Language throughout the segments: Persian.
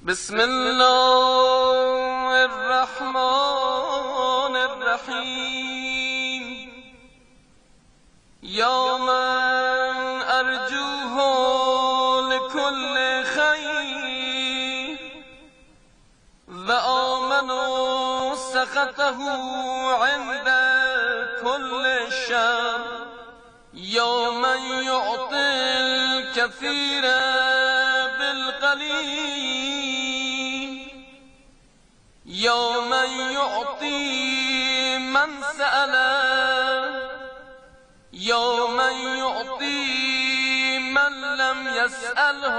بسم الله الرحمن الرحیم. یا من ارجوه لكل خیر و آمن سخطه عند كل شر. یا من یعطی الكثیر بالقلیل. یا من یعطی من سأله. یا من یعطی من لم يسأله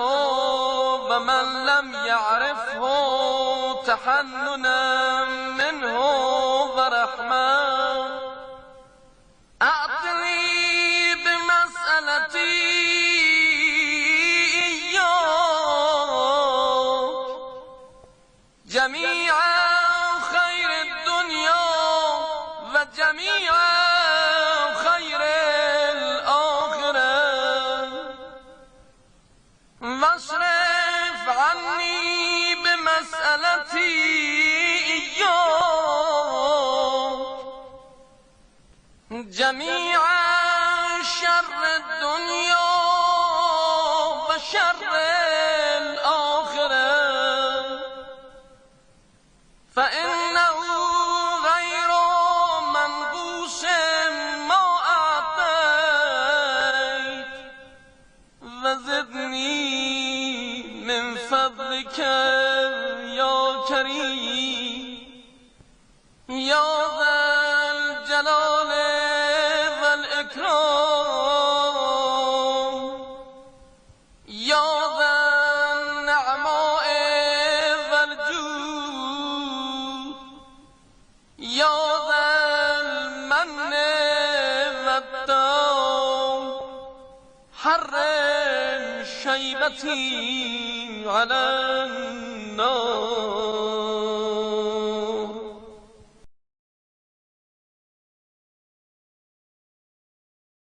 و من لم يعرفه تحننا منه و رحمه. اعطني بمسألتي إياك جميع خير الدنيا وجميع خير الآخرة، واصرف عني بمسألتي إياك جميع شر الدنيا وشر الآخرة، فإنه غير منقوص ما أعطيت. وزدني من فضلك يا كريم يا ذا الجلال والإكرام يا ذا النعماء والجود يا ذا المن والدام. حرم شيبتي على النار.